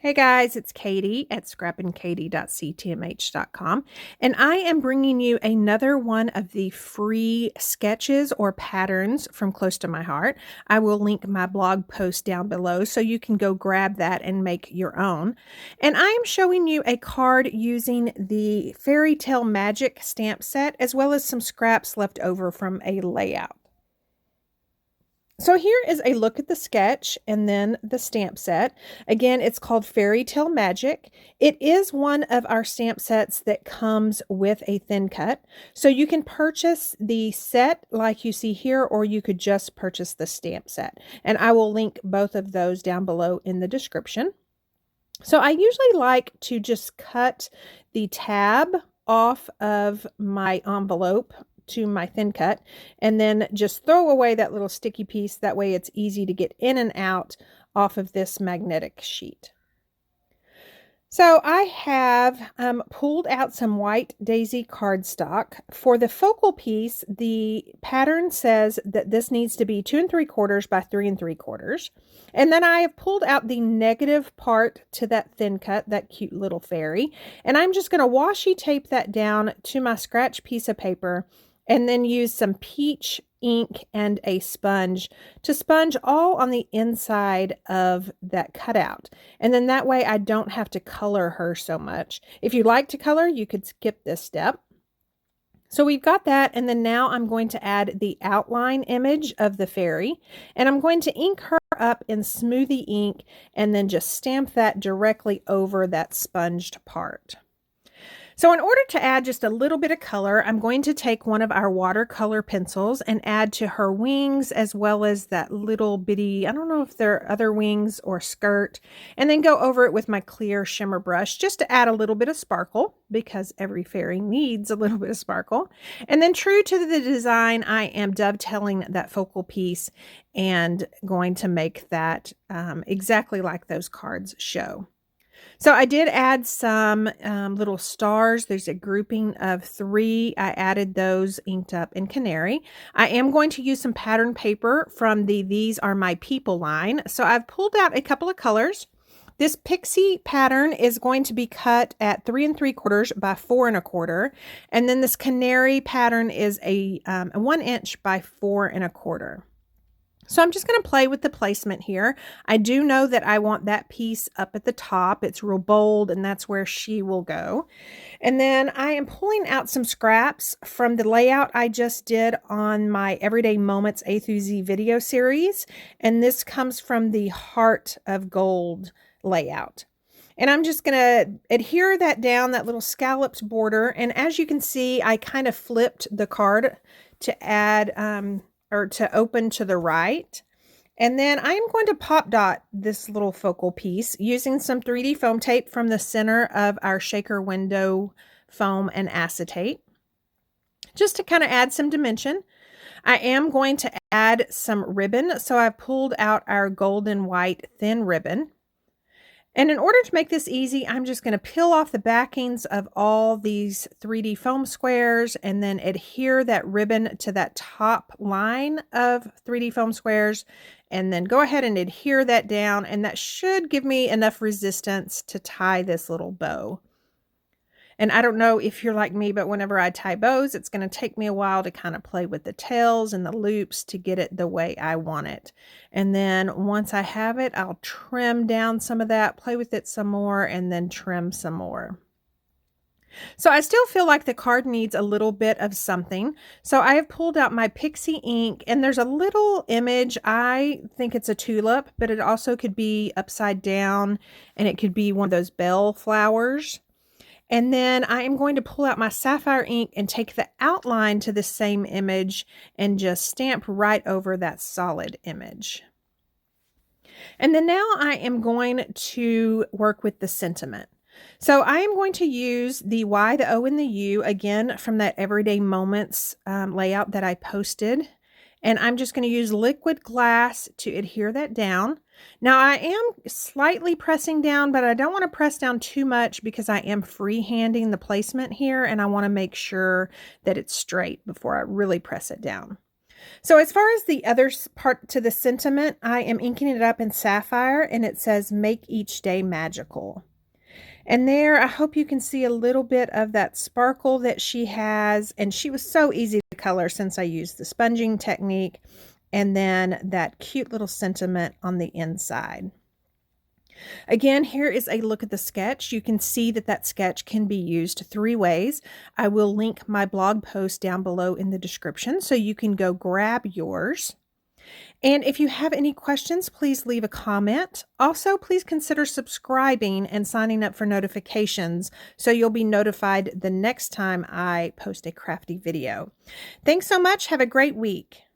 Hey guys, it's Katie at scrappingkatie.ctmh.com, and I am bringing you another one of the free sketches or patterns from Close to My Heart. I will link my blog post down below so you can go grab that and make your own. And I am showing you a card using the Fairy Tale Magic stamp set as well as some scraps left over from a layout. So here is a look at the sketch and then the stamp set. Again, it's called Fairy Tale Magic. It is one of our stamp sets that comes with a thin cut. So you can purchase the set like you see here, or you could just purchase the stamp set. And I will link both of those down below in the description. So I usually like to just cut the tab off of my envelope to my thin cut and then just throw away that little sticky piece. That way it's easy to get in and out off of this magnetic sheet. So I have pulled out some white daisy cardstock. For the focal piece, the pattern says that this needs to be 2 3/4 by 3 3/4. And then I have pulled out the negative part to that thin cut, that cute little fairy. And I'm just going to washi tape that down to my scratch piece of paper and then use some peach ink and a sponge to sponge all on the inside of that cutout. And then that way I don't have to color her so much. If you like to color, you could skip this step. So we've got that, and then now I'm going to add the outline image of the fairy, and I'm going to ink her up in Smoothie ink and then just stamp that directly over that sponged part. So in order to add just a little bit of color, I'm going to take one of our watercolor pencils and add to her wings as well as that little bitty, I don't know if they're other wings or skirt, and then go over it with my clear shimmer brush just to add a little bit of sparkle because every fairy needs a little bit of sparkle. And then true to the design, I am dovetailing that focal piece and going to make that exactly like those cards show. So I did add some little stars. There's a grouping of 3. I added those inked up in canary. I am going to use some pattern paper from the These Are My People line. So I've pulled out a couple of colors. This pixie pattern is going to be cut at 3 3/4 by 4 1/4. And then this canary pattern is a 1 inch by 4 1/4. So I'm just going to play with the placement here. I do know that I want that piece up at the top. It's real bold, and that's where she will go. And then I am pulling out some scraps from the layout I just did on my Everyday Moments A through Z video series. And this comes from the Heart of Gold layout. And I'm just going to adhere that down, that little scalloped border. And as you can see, I kind of flipped the card to add or to open to the right. And then I am going to pop dot this little focal piece using some 3D foam tape from the center of our shaker window foam and acetate, just to kind of add some dimension. I am going to add some ribbon. So I've pulled out our golden white thin ribbon. And in order to make this easy, I'm just going to peel off the backings of all these 3D foam squares and then adhere that ribbon to that top line of 3D foam squares and then go ahead and adhere that down, and that should give me enough resistance to tie this little bow. And I don't know if you're like me, but whenever I tie bows, it's going to take me a while to kind of play with the tails and the loops to get it the way I want it. And then once I have it, I'll trim down some of that, play with it some more, and then trim some more. So I still feel like the card needs a little bit of something. So I have pulled out my pixie ink, and there's a little image. I think it's a tulip, but it also could be upside down, and it could be one of those bell flowers. And then I am going to pull out my sapphire ink and take the outline to the same image and just stamp right over that solid image. And then now I am going to work with the sentiment. So I am going to use the Y, the O, and the U again from that Everyday Moments layout that I posted. And I'm just going to use liquid glass to adhere that down. Now I am slightly pressing down, but I don't want to press down too much because I am freehanding the placement here and I want to make sure that it's straight before I really press it down. So as far as the other part to the sentiment, I am inking it up in sapphire, and it says, "Make each day magical." And there, I hope you can see a little bit of that sparkle that she has. And she was so easy to color since I used the sponging technique. And then that cute little sentiment on the inside. Again, here is a look at the sketch. You can see that that sketch can be used 3 ways. I will link my blog post down below in the description so you can go grab yours. And if you have any questions, please leave a comment. Also, please consider subscribing and signing up for notifications so you'll be notified the next time I post a crafty video. Thanks so much. Have a great week.